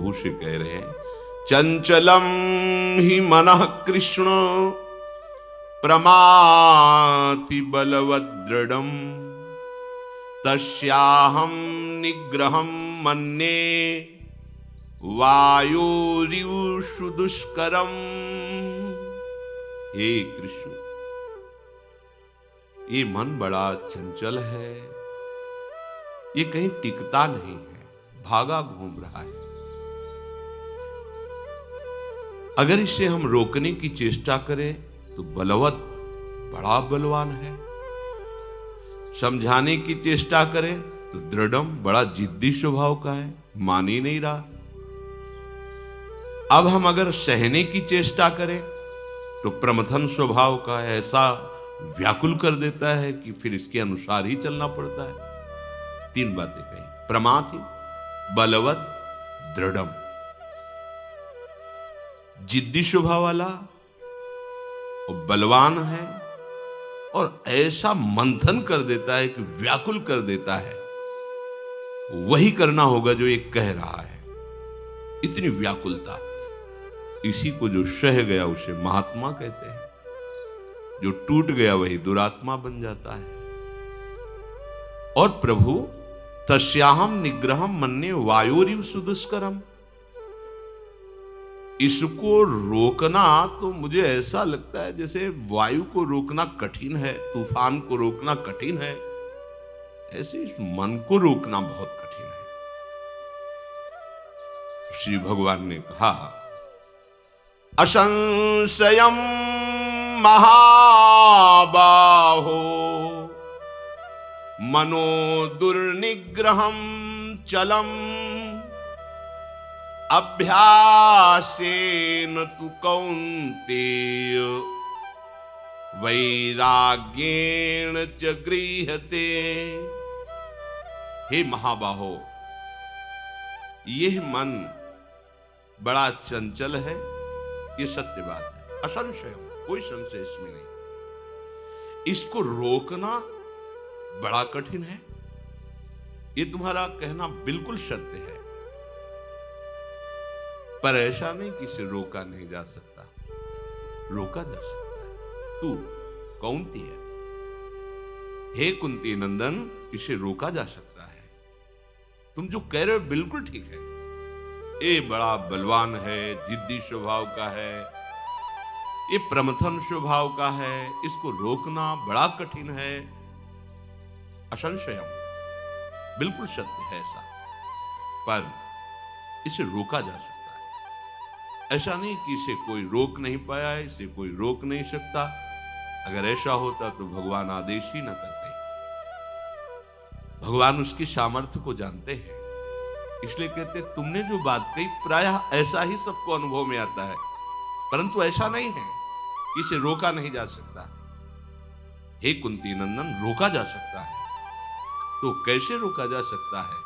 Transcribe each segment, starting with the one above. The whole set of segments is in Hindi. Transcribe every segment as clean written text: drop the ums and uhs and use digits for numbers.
प्रभु से कह रहे हैं, चंचलम ही मनः कृष्ण प्रमाति बलवदृढ़म तस्याहं निग्रहं मन्ये वायुरिव दुष्करम। हे कृष्ण, ये मन बड़ा चंचल है, ये कहीं टिकता नहीं है, भागा घूम रहा है। अगर इसे हम रोकने की चेष्टा करें तो बलवत बड़ा बलवान है, समझाने की चेष्टा करें तो दृढ़म बड़ा जिद्दी स्वभाव का है, मान ही नहीं रहा। अब हम अगर सहने की चेष्टा करें तो प्रमथन स्वभाव का है, ऐसा व्याकुल कर देता है कि फिर इसके अनुसार ही चलना पड़ता है। तीन बातें कही, प्रमाथि बलवत दृढ़म, जिद्दी स्वभाव वाला और बलवान है, और ऐसा मंथन कर देता है कि व्याकुल कर देता है, वही करना होगा जो ये कह रहा है। इतनी व्याकुलता, इसी को जो सह गया उसे महात्मा कहते हैं, जो टूट गया वही दुरात्मा बन जाता है। और प्रभु तस्याहम निग्रहम मन्ये वायुरिव सुदुष्करम, इसको रोकना तो मुझे ऐसा लगता है जैसे वायु को रोकना कठिन है, तूफान को रोकना कठिन है, ऐसे इस मन को रोकना बहुत कठिन है। श्री भगवान ने कहा, असंशयम महाबाहो मनो दुर्निग्रहम चलम अभ्यासेन तु कौन्तेय वैराग्येण च गृह्यते। हे महाबाहो, यह मन बड़ा चंचल है, ये सत्य बात है, असंशय, कोई संशय इसमें नहीं। इसको रोकना बड़ा कठिन है, ये तुम्हारा कहना बिल्कुल सत्य है, पर ऐसा नहीं कि इसे रोका नहीं जा सकता, रोका जा सकता है। तू कौंती है, हे कुंती नंदन, इसे रोका जा सकता है। तुम जो कह रहे हो बिल्कुल ठीक है, ये बड़ा बलवान है, जिद्दी स्वभाव का है, ये प्रमथन स्वभाव का है, इसको रोकना बड़ा कठिन है। असंशयम, बिल्कुल सत्य है ऐसा, पर इसे रोका जा सकता है। ऐसा नहीं कि इसे कोई रोक नहीं पाया है, इसे कोई रोक नहीं सकता। अगर ऐसा होता तो भगवान आदेश ही न करते। भगवान उसकी सामर्थ्य को जानते हैं, इसलिए कहते तुमने जो बात कही प्रायः ऐसा ही सबको अनुभव में आता है, परंतु ऐसा नहीं है, इसे रोका नहीं जा सकता। हे कुंती नंदन, रोका जा सकता है। तो कैसे रोका जा सकता है?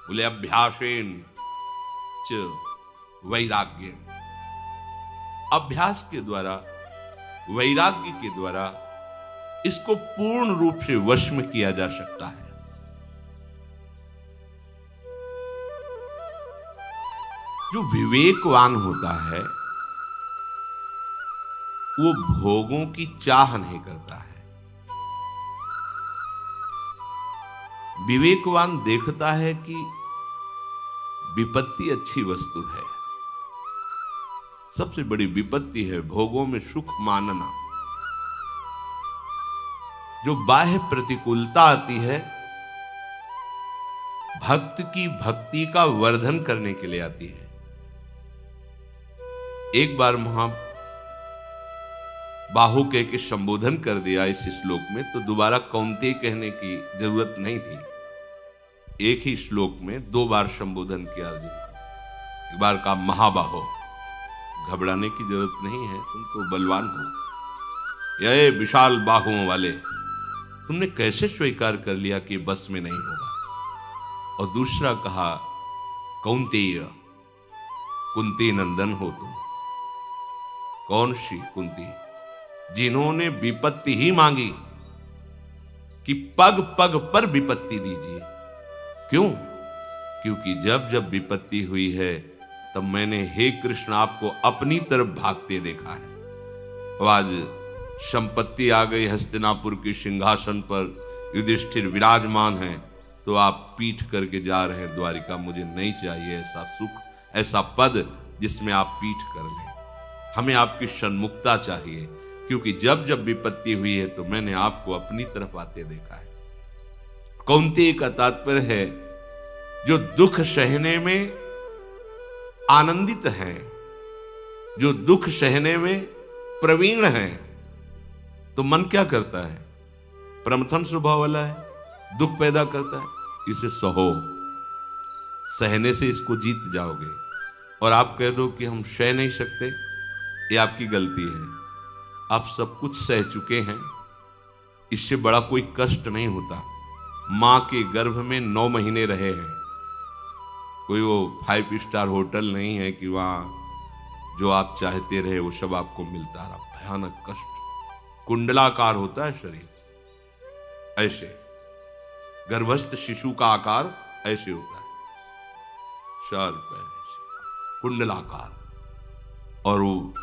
बोले अभ्यासेन च वैराग्य, अभ्यास के द्वारा, वैराग्य के द्वारा इसको पूर्ण रूप से वश में किया जा सकता है। जो विवेकवान होता है वो भोगों की चाह नहीं करता है। विवेकवान देखता है कि विपत्ति अच्छी वस्तु है, सबसे बड़ी विपत्ति है भोगों में सुख मानना। जो बाह्य प्रतिकूलता आती है भक्त की भक्ति का वर्धन करने के लिए आती है। एक बार बाहु कह के संबोधन कर दिया इस श्लोक में, तो दोबारा कौन्तेय कहने की जरूरत नहीं थी। एक ही श्लोक में 2 बार संबोधन किया अर्जुन को। एक बार कहा महाबाहो, घबराने की जरूरत नहीं है, तुम तो बलवान हो, ये विशाल बाहुओं वाले, तुमने कैसे स्वीकार कर लिया कि बस में नहीं होगा। और दूसरा कहा कौन्तेय, कुंती नंदन हो तुम। कौन सी कुंती? जिन्होंने विपत्ति ही मांगी कि पग पग पर विपत्ति दीजिए। क्यों? क्योंकि जब जब विपत्ति हुई है तब मैंने हे कृष्ण आपको अपनी तरफ भागते देखा है। अब आज संपत्ति आ गई, हस्तिनापुर के सिंहासन पर युधिष्ठिर विराजमान हैं, तो आप पीठ करके जा रहे हैं द्वारिका। मुझे नहीं चाहिए ऐसा सुख, ऐसा पद जिसमें आप पीठ कर लें। हमें आपकी सन्मुखता चाहिए, क्योंकि जब जब विपत्ति हुई है तो मैंने आपको अपनी तरफ आते देखा है। कौन्तेय का तात्पर्य है जो दुख सहने में आनंदित हैं, जो दुख सहने में प्रवीण हैं, तो मन क्या करता है? प्रमथन स्वभाव वाला है, दुख पैदा करता है। इसे सहो, सहने से इसको जीत जाओगे। और आप कह दो कि हम सह नहीं सकते, ये आपकी गलती है। आप सब कुछ सह चुके हैं, इससे बड़ा कोई कष्ट नहीं होता। मां के गर्भ में 9 महीने रहे हैं, कोई वो 5 स्टार होटल नहीं है कि वहां जो आप चाहते रहे वो सब आपको मिलता रहा। भयानक कष्ट, कुंडलाकार होता है शरीर, ऐसे गर्भस्थ शिशु का आकार ऐसे होता है, सर पैर ऐसे कुंडलाकार, और वो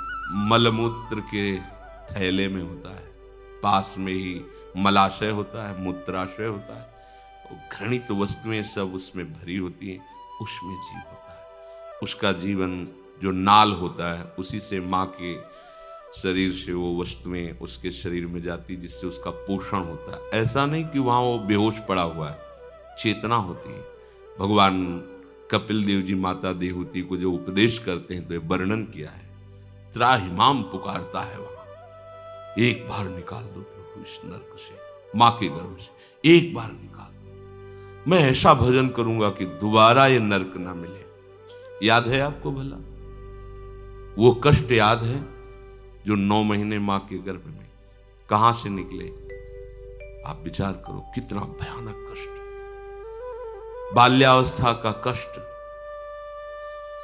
मलमूत्र के थैले में होता है, पास में ही मलाशय होता है, मूत्राशय होता है, घृणित वस्तुएं सब उसमें भरी होती हैं, उसमें जीव होता है। उसका जीवन जो नाल होता है, उसी से माँ के शरीर से वो वस्तुएं उसके शरीर में जाती, जिससे उसका पोषण होता है। ऐसा नहीं कि वहाँ वो बेहोश पड़ा हुआ है, चेतना होती है। भगवान कपिल देव जी माता देहूति को जो उपदेश करते हैं तो ये वर्णन किया है। त्राहिमाम पुकारता है वहां, एक बार निकाल दो प्रभु इस नरक से, मां के गर्भ से एक बार निकाल दो। मैं ऐसा भजन करूंगा कि दोबारा ये नरक ना मिले। याद है आपको भला वो कष्ट? याद है जो 9 महीने मां के गर्भ में कहां से निकले? आप विचार करो कितना भयानक कष्ट, बाल्यावस्था का कष्ट।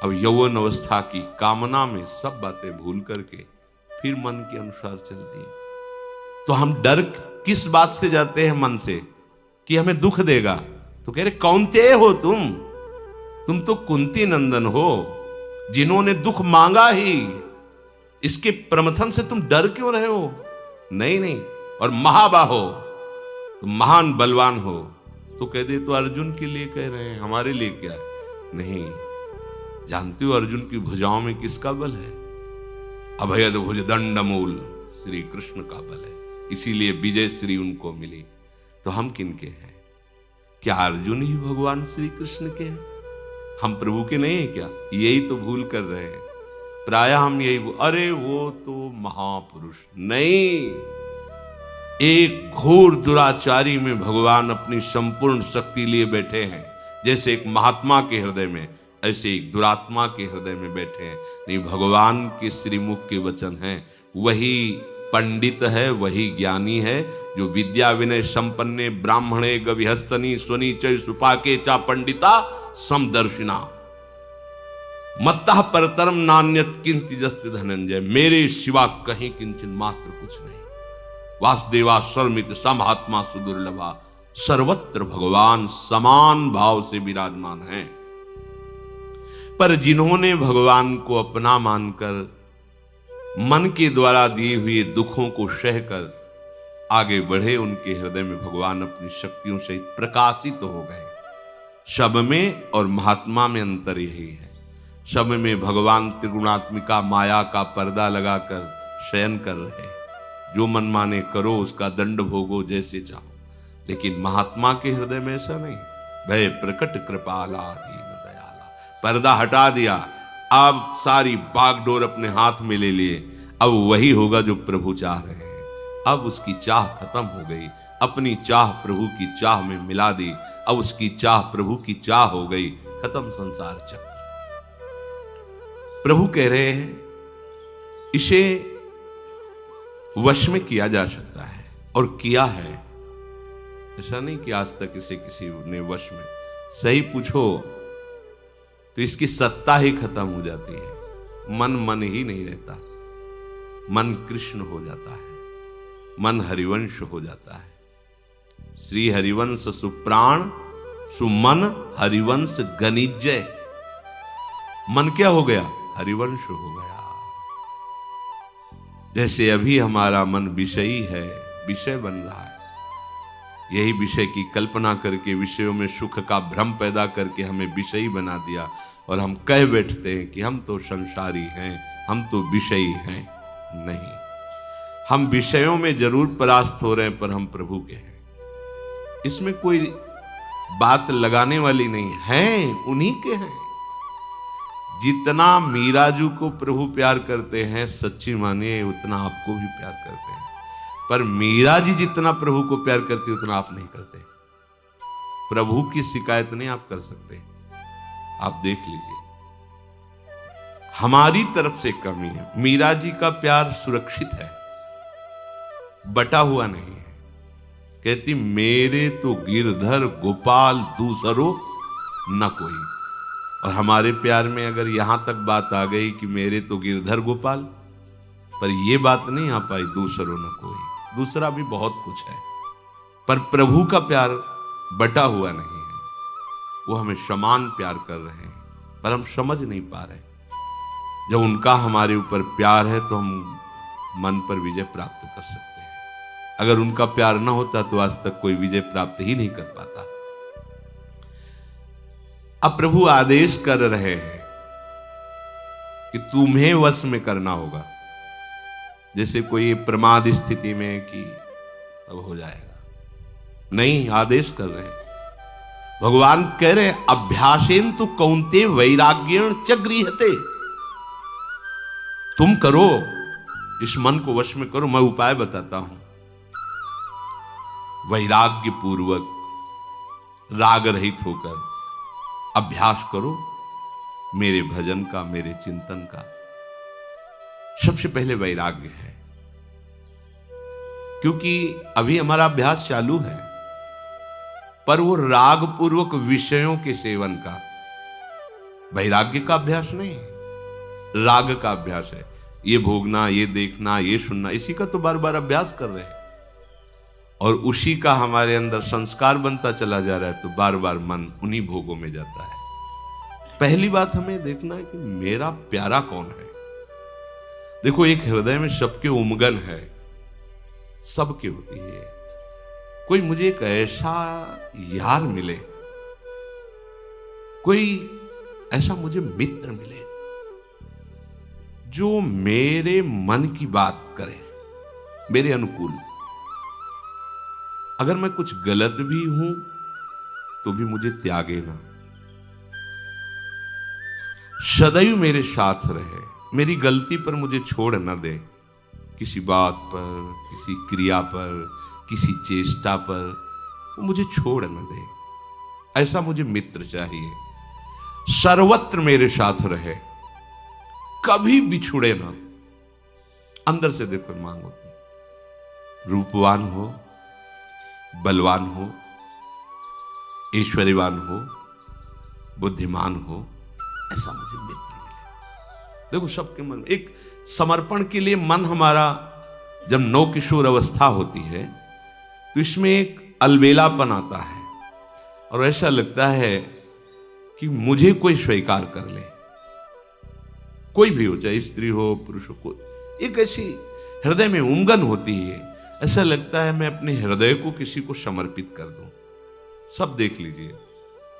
अब यौवन अवस्था की कामना में सब बातें भूल करके फिर मन के अनुसार चलती है। तो हम डर किस बात से जाते हैं मन से कि हमें दुख देगा? तो कह रहे कौन्तेय हो तुम तो कुंती नंदन हो, जिन्होंने दुख मांगा ही, इसके प्रमथन से तुम डर क्यों रहे हो? नहीं, और महाबाहो, तुम महान बलवान हो। तो कह दे तो अर्जुन के लिए कह रहे हैं, हमारे लिए क्या? नहीं, जानते हो अर्जुन की भुजाओं में किसका बल है? अभयद भुज दंड मूल श्री कृष्ण का बल है, इसीलिए विजय श्री उनको मिली। तो हम किनके हैं? क्या अर्जुन ही भगवान श्री कृष्ण के हैं? हम प्रभु के नहीं है क्या? यही तो भूल कर रहे हैं प्रायः हम यही, अरे वो तो महापुरुष नहीं। एक घोर दुराचारी में भगवान अपनी संपूर्ण शक्ति लिए बैठे हैं। जैसे एक महात्मा के हृदय में, ऐसे एक दुरात्मा के हृदय में बैठे हैं। नहीं, भगवान के श्रीमुख के वचन हैं। वही पंडित है, वही ज्ञानी है, जो विद्या विनय संपन्ने ब्राह्मणे गविहस्तनी स्वनी चय सुपाके चा पंडिता समदर्शिना मत्तः परतरम नान्यत किंति जस्ति धनंजय। मेरे सिवा कहीं किंचन मात्र कुछ नहीं। वासुदेवा सर्वमित समहात्मा सुदुर्लभा, सर्वत्र भगवान समान भाव से विराजमान हैं। पर जिन्होंने भगवान को अपना मानकर मन के द्वारा दिए हुए दुखों को सहकर आगे बढ़े, उनके हृदय में भगवान अपनी शक्तियों से प्रकाशित हो गए। शब में और महात्मा में अंतर यही है। शब में भगवान त्रिगुणात्मिका माया का पर्दा लगाकर शयन कर रहे, जो मन माने करो, उसका दंड भोगो जैसे चाहो। लेकिन महात्मा के हृदय में ऐसा नहीं। भय प्रकट कृपाला दीन दयाला, पर्दा हटा दिया, अब सारी बागडोर अपने हाथ में ले लिए। अब वही होगा जो प्रभु चाह रहे हैं। अब उसकी चाह खत्म हो गई, अपनी चाह प्रभु की चाह में मिला दी। अब उसकी चाह प्रभु की चाह हो गई, खत्म संसार चक्र। प्रभु कह रहे हैं इसे वश में किया जा सकता है, और किया है। ऐसा नहीं कि आज तक इसे किसी ने वश में, सही पूछो तो इसकी सत्ता ही खत्म हो जाती है। मन ही नहीं रहता, मन कृष्ण हो जाता है, मन हरिवंश हो जाता है। श्री हरिवंश सुप्राण सुमन हरिवंश गनिजय। मन क्या हो गया? हरिवंश हो गया। जैसे अभी हमारा मन विषयी है, विषय बन रहा है, यही विषय की कल्पना करके विषयों में सुख का भ्रम पैदा करके हमें विषयी बना दिया, और हम कह बैठते हैं कि हम तो संसारी हैं, हम तो विषयी हैं। नहीं, हम विषयों में जरूर परास्त हो रहे हैं, पर हम प्रभु के हैं। इसमें कोई बात लगाने वाली नहीं है, उन्हीं के हैं। जितना मीराजू को प्रभु प्यार करते हैं, सच्ची मानिए उतना आपको भी प्यार करते हैं, पर मीरा जी जितना प्रभु को प्यार करती उतना आप नहीं करते। प्रभु की शिकायत नहीं आप कर सकते। आप देख लीजिए, हमारी तरफ से कमी है। मीरा जी का प्यार सुरक्षित है, बटा हुआ नहीं है। कहती मेरे तो गिरधर गोपाल दूसरो न कोई। और हमारे प्यार में अगर यहां तक बात आ गई कि मेरे तो गिरधर गोपाल, पर यह बात नहीं आ पाई दूसरो न कोई। दूसरा भी बहुत कुछ है, पर प्रभु का प्यार बटा हुआ नहीं है। वो हमें समान प्यार कर रहे हैं, पर हम समझ नहीं पा रहे। जब उनका हमारे ऊपर प्यार है तो हम मन पर विजय प्राप्त कर सकते हैं। अगर उनका प्यार ना होता तो आज तक कोई विजय प्राप्त ही नहीं कर पाता। अब प्रभु आदेश कर रहे हैं कि तुम्हें वश में करना होगा। जैसे कोई प्रमाद स्थिति में कि अब हो जाएगा, नहीं, आदेश कर रहे हैं। भगवान कह रहे हैं अभ्यासेन तु कौन्ते वैराग्येण च गृह्यते। तुम करो, इस मन को वश में करो। मैं उपाय बताता हूं। वैराग्य पूर्वक राग रहित होकर अभ्यास करो मेरे भजन का, मेरे चिंतन का। सबसे पहले वैराग्य है, क्योंकि अभी हमारा अभ्यास चालू है, पर वो राग पूर्वक विषयों के सेवन का। वैराग्य का अभ्यास नहीं, राग का अभ्यास है। ये भोगना, ये देखना, ये सुनना, इसी का तो बार बार अभ्यास कर रहे हैं, और उसी का हमारे अंदर संस्कार बनता चला जा रहा है, तो बार बार मन उन्हीं भोगों में जाता है। पहली बात हमें देखना है कि मेरा प्यारा कौन है। देखो, एक हृदय में सबके उमगन है, सबके होती है। कोई मुझे एक ऐसा यार मिले, कोई ऐसा मुझे मित्र मिले जो मेरे मन की बात करे, मेरे अनुकूल। अगर मैं कुछ गलत भी हूं तो भी मुझे त्यागे ना, सदैव मेरे साथ रहे, मेरी गलती पर मुझे छोड़ न दे। किसी बात पर, किसी क्रिया पर, किसी चेष्टा पर वो मुझे छोड़ न दे। ऐसा मुझे मित्र चाहिए, सर्वत्र मेरे साथ रहे, कभी बिछुड़े ना। अंदर से देखो मांगो, रूपवान हो, बलवान हो, ऐश्वर्यवान हो, बुद्धिमान हो, ऐसा मुझे मित्र मिले। देखो, सबके मन, एक समर्पण के लिए मन हमारा जब नौ किशोर अवस्था होती है तो इसमें एक अलबेलापन आता है, और ऐसा लगता है कि मुझे कोई स्वीकार कर ले। कोई भी हो, चाहे स्त्री हो, पुरुष हो, कोई एक ऐसी हृदय में उमगन होती है। ऐसा लगता है मैं अपने हृदय को किसी को समर्पित कर दूं। सब देख लीजिए,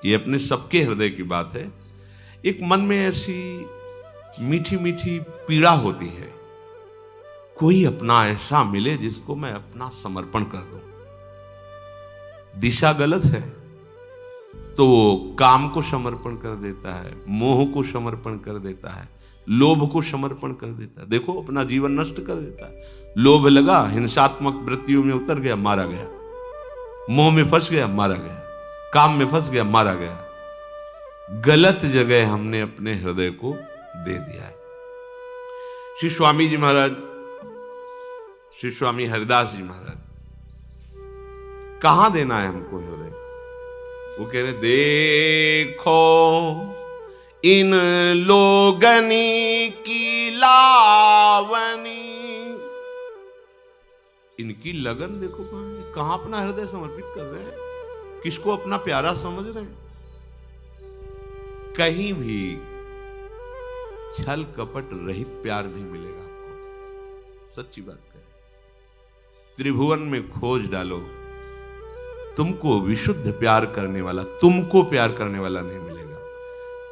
ये अपने सबके हृदय की बात है। एक मन में ऐसी मीठी मीठी पीड़ा होती है, कोई अपना ऐसा मिले जिसको मैं अपना समर्पण कर दूं। दिशा गलत है तो वो काम को समर्पण कर देता है, मोह को समर्पण कर देता है, लोभ को समर्पण कर देता है। देखो, अपना जीवन नष्ट कर देता है। लोभ लगा, हिंसात्मक वृत्तियों में उतर गया, मारा गया। मोह में फंस गया, मारा गया। काम में फंस गया, मारा गया। गलत जगह हमने अपने हृदय को दे दिया है। श्री स्वामी जी महाराज, श्री स्वामी हरिदास जी महाराज, कहां देना है हमको हृदय? वो कह रहे, देखो इन लोगनी की लावनी। इनकी लगन देखो कहां अपना हृदय समर्पित कर रहे हैं, किसको अपना प्यारा समझ रहे हैं। कहीं भी छल कपट रहित प्यार नहीं मिलेगा आपको। सच्ची बात करें, त्रिभुवन में खोज डालो, तुमको विशुद्ध प्यार करने वाला, तुमको प्यार करने वाला नहीं मिलेगा।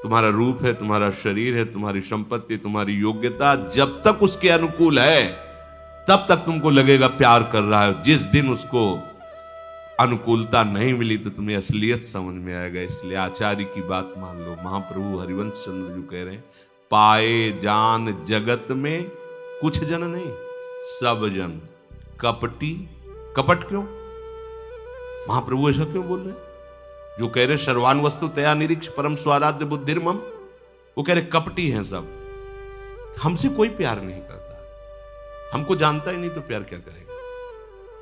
तुम्हारा रूप है, तुम्हारा शरीर है, तुम्हारी संपत्ति, तुम्हारी योग्यता जब तक उसके अनुकूल है तब तक तुमको लगेगा प्यार कर रहा है। जिस दिन उसको अनुकूलता नहीं मिली तो तुम्हें असलियत समझ में आएगा। इसलिए आचार्य की बात मान लो। महाप्रभु हरिवंश चंद्र जी कह रहे हैं, पाए जान जगत में कुछ जन नहीं, सब जन कपटी। कपट क्यों? महाप्रभु ऐसा क्यों बोल रहे हैं? जो कह रहे सर्वान वस्तु तया निरीक्ष परम स्वाराध्य बुद्धिर्मम, वो कह रहे कपटी हैं सब, हमसे कोई प्यार नहीं करता, हमको जानता ही नहीं तो प्यार क्या करेगा।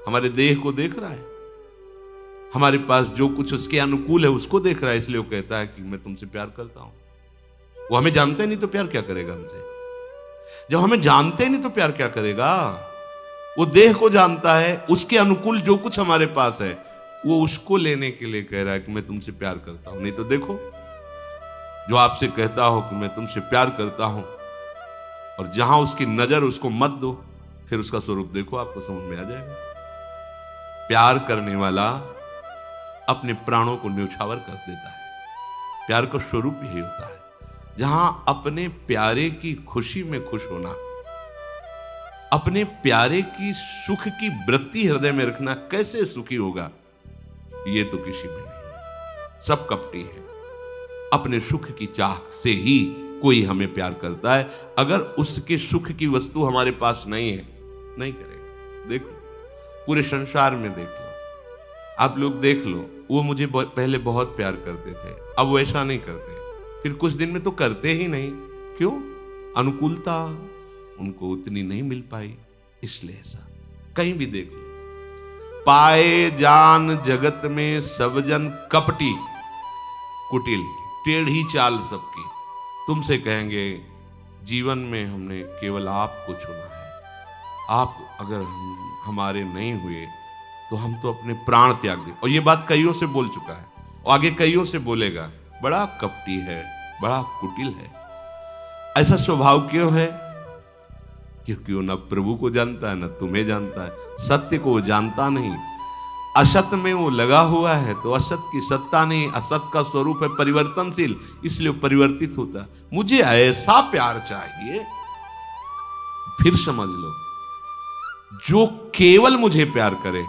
हमारे देह को देख रहा है, हमारे पास जो कुछ उसके अनुकूल है उसको देख रहा है, इसलिए वो कहता है कि मैं तुमसे प्यार करता हूं। वो हमें जानते ही नहीं तो प्यार क्या करेगा हमसे? जब हमें जानते ही नहीं तो प्यार क्या करेगा? वो देह को जानता है, उसके अनुकूल जो कुछ हमारे पास है वो उसको लेने के लिए कह रहा है कि मैं तुमसे प्यार करता हूं। नहीं तो देखो, जो आपसे कहता हो कि मैं तुमसे प्यार करता हूं और जहां उसकी नजर उसको मत दो, फिर उसका स्वरूप देखो, आपको समझ में आ जाएगा। प्यार करने वाला अपने प्राणों को न्यौछावर कर देता है। प्यार का स्वरूप यही होता है, जहां अपने प्यारे की खुशी में खुश होना, अपने प्यारे की सुख की वृत्ति हृदय में रखना। कैसे सुखी होगा ये तो किसी में नहीं। सब कपटी है। अपने सुख की चाह से ही कोई हमें प्यार करता है। अगर उसके सुख की वस्तु हमारे पास नहीं है, नहीं करेगा। देखो, पूरे संसार में देख लो, आप लोग देख लो, वो मुझे पहले बहुत प्यार करते थे, अब वो ऐसा नहीं करते, फिर कुछ दिन में तो करते ही नहीं। क्यों? अनुकूलता उनको उतनी नहीं मिल पाई, इसलिए ऐसा। कहीं भी देख लो, पाए जान जगत में सब जन कपटी कुटिल, टेढ़ी चाल सबकी। तुमसे कहेंगे जीवन में हमने केवल आपको चुना है, आप अगर हमारे नहीं हुए तो हम तो अपने प्राण त्याग दें। और ये बात कईयों से बोल चुका है और आगे कईयों से बोलेगा। बड़ा कपटी है, बड़ा कुटिल है। ऐसा स्वभाव क्यों है? क्योंकि वो न प्रभु को जानता है न तुम्हें जानता है। सत्य को वो जानता नहीं, असत में वो लगा हुआ है, तो असत की सत्ता नहीं। असत का स्वरूप है परिवर्तनशील, इसलिए वो परिवर्तित होता है। मुझे ऐसा प्यार चाहिए, फिर समझ लो, जो केवल मुझे प्यार करे।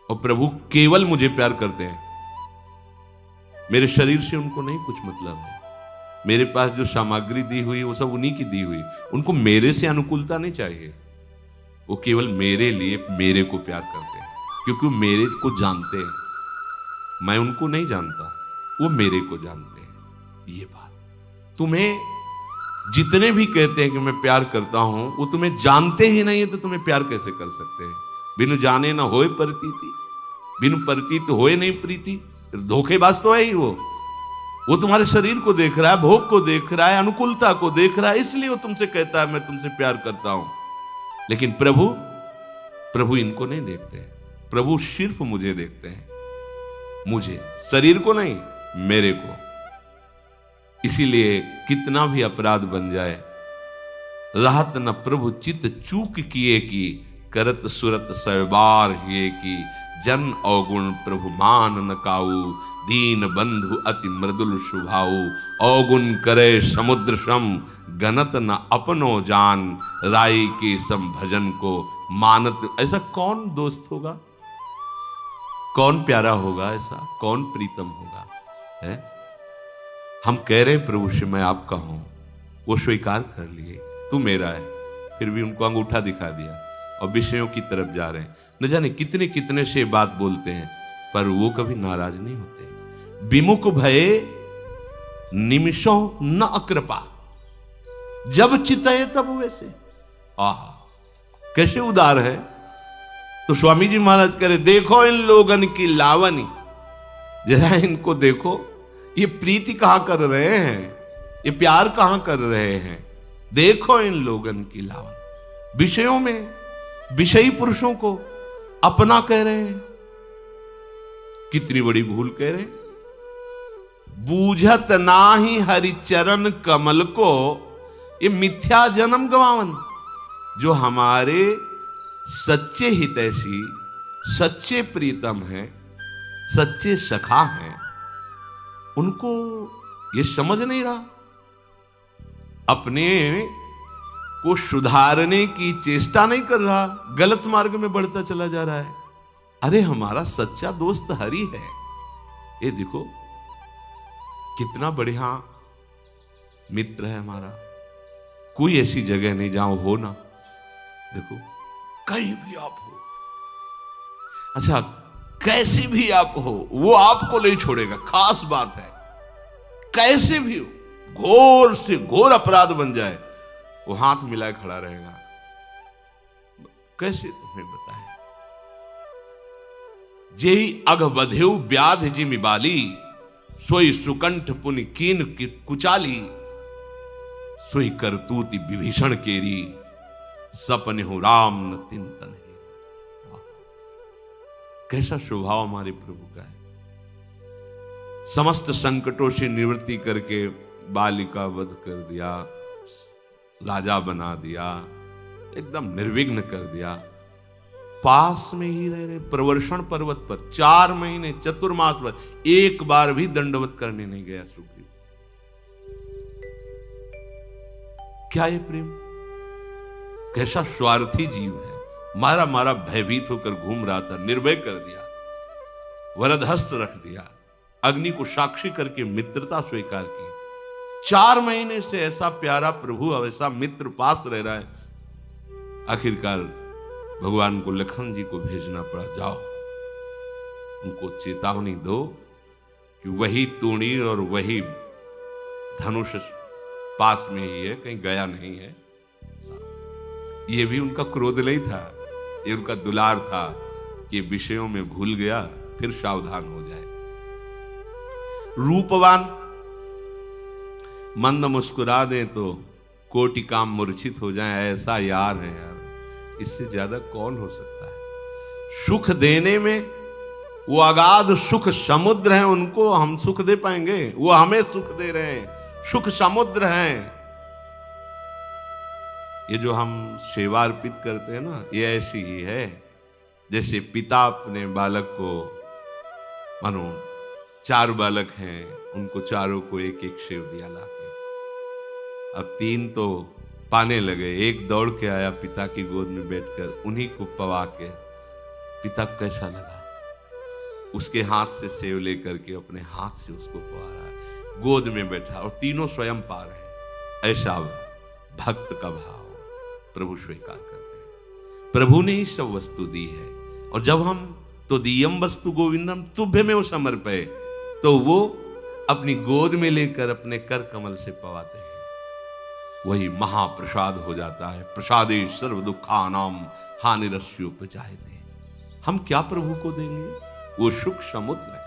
और प्रभु केवल मुझे प्यार करते हैं। मेरे शरीर से उनको नहीं कुछ मतलब है। मेरे पास जो सामग्री दी हुई वो सब उन्हीं की दी हुई। उनको मेरे से अनुकूलता नहीं चाहिए। वो केवल मेरे लिए मेरे को प्यार करते हैं, क्योंकि वो मेरे को जानते हैं। मैं उनको नहीं जानता, वो मेरे को जानते हैं। ये बात तुम्हें जितने भी कहते हैं कि मैं प्यार करता हूं, वो तुम्हें जानते ही नहीं है, तो तुम्हें प्यार कैसे कर सकते हैं? बिनु जाने ना होए प्रतीति, बिनु प्रतीत होए नहीं प्रीति। धोखेबाज तो है ही वो तुम्हारे शरीर को देख रहा है, भोग को देख रहा है, अनुकूलता को देख रहा है, इसलिए वो तुमसे कहता है मैं तुमसे प्यार करता हूं। लेकिन प्रभु इनको नहीं देखते। प्रभु सिर्फ मुझे देखते हैं, मुझे, शरीर को नहीं, मेरे को। इसीलिए कितना भी अपराध बन जाए, रहत न प्रभु चित चूक किए की, करत सुरत सैबार हिए की। जन अवगुण प्रभु मान न काऊ, दीन बंधु अति मृदुल स्वभाव। अवगुण करे समुद्र सम, गनत न अपनो जान। राई के सम भजन को मानत। ऐसा कौन दोस्त होगा, कौन प्यारा होगा, ऐसा कौन प्रीतम होगा? है हम कह रहे हैं प्रभु से मैं आपका हूं, वो स्वीकार कर लिए, तू मेरा है, फिर भी उनको अंगूठा दिखा दिया और विषयों की तरफ जा रहे हैं। न जाने कितने कितने से बात बोलते हैं, पर वो कभी नाराज नहीं होते। विमुख भये निमिषों न अकृपा, जब चितये तब वैसे। आहा, कैसे उदार है। तो स्वामी जी महाराज कह रहे, देखो इन लोगन की लावनी, जरा इनको देखो, ये प्रीति कहां कर रहे हैं, ये प्यार कहां कर रहे हैं। देखो इन लोगन की लावन, विषयों में विषयी पुरुषों को अपना कह रहे हैं। कितनी बड़ी भूल कह रहे हैं। बूझत नाही हरिचरण कमल को, ये मिथ्या जन्म गवावन। जो हमारे सच्चे हितैषी, सच्चे प्रीतम हैं, सच्चे सखा हैं, उनको ये समझ नहीं रहा, अपने को सुधारने की चेष्टा नहीं कर रहा, गलत मार्ग में बढ़ता चला जा रहा है। अरे हमारा सच्चा दोस्त हरि है। ये देखो कितना बढ़िया मित्र है हमारा। कोई ऐसी जगह नहीं जहां हो ना, देखो कहीं भी आप हो, अच्छा कैसे भी आप हो, वो आपको नहीं छोड़ेगा। खास बात है, कैसे भी हो, घोर से घोर अपराध बन जाए, वो हाथ मिलाए खड़ा रहेगा। कैसे तुम्हें बताएं। जेहि अघ बधेउ व्याध जिमि बाली, सोई सुकंठ पुनि कीन कुचाली, सोई करतूति विभीषण केरी, सपने हो राम न तिंतन हेरी। कैसा स्वभाव हमारे प्रभु का है। समस्त संकटों से निवृत्ति करके बाली का वध कर दिया, राजा बना दिया, एकदम निर्विघ्न कर दिया। पास में ही रह रहे, प्रवर्षण पर्वत पर 4 महीने चतुर्मास पर एक बार भी दंडवत करने नहीं गया सुग्रीव। क्या ये प्रेम, कैसा स्वार्थी जीव है। मारा मारा भयभीत होकर घूम रहा था, निर्भय कर दिया, वरदहस्त रख दिया, अग्नि को साक्षी करके मित्रता स्वीकार की। 4 महीने से ऐसा प्यारा प्रभु, ऐसा मित्र पास रह रहा है। आखिरकार भगवान को लखन जी को भेजना पड़ा, जाओ उनको चेतावनी दो कि वही तूणी और वही धनुष पास में ही है, कहीं गया नहीं है। ये भी उनका क्रोध नहीं था, ये उनका दुलार था कि विषयों में भूल गया, फिर सावधान हो जाए। रूपवान मंद मुस्कुरा दे तो कोटि काम मूर्छित हो जाए, ऐसा यार है यार, इससे ज्यादा कौन हो सकता है। सुख देने में वो अगाध सुख समुद्र है, उनको हम सुख दे पाएंगे? वो हमें सुख दे रहे हैं, सुख समुद्र हैं। ये जो हम सेवा अर्पित करते हैं ना, ये ऐसी ही है जैसे पिता अपने बालक को, मानो 4 बालक हैं, उनको चारों को एक एक सेव दिया लाके। अब 3 तो पाने लगे, एक दौड़ के आया पिता की गोद में बैठकर, उन्हीं को पवा के पिता को कैसा लगा, उसके हाथ से सेव लेकर के अपने हाथ से उसको पवा रहा है, गोद में बैठा, और तीनों स्वयं पा रहे हैं। ऐसा भक्त का भाव प्रभु स्वीकार करते हैं। प्रभु ने ही सब वस्तु दी है, और जब हम तो दियम वस्तु गोविंदम तुभ्य में वो समर्पय, तो वो अपनी गोद में लेकर अपने कर कमल से पवाते हैं, वही महाप्रसाद हो जाता है। प्रसादे सर्व दुखानाम हानिरस्योपजायते। हम क्या प्रभु को देंगे? वो सुख समुद्र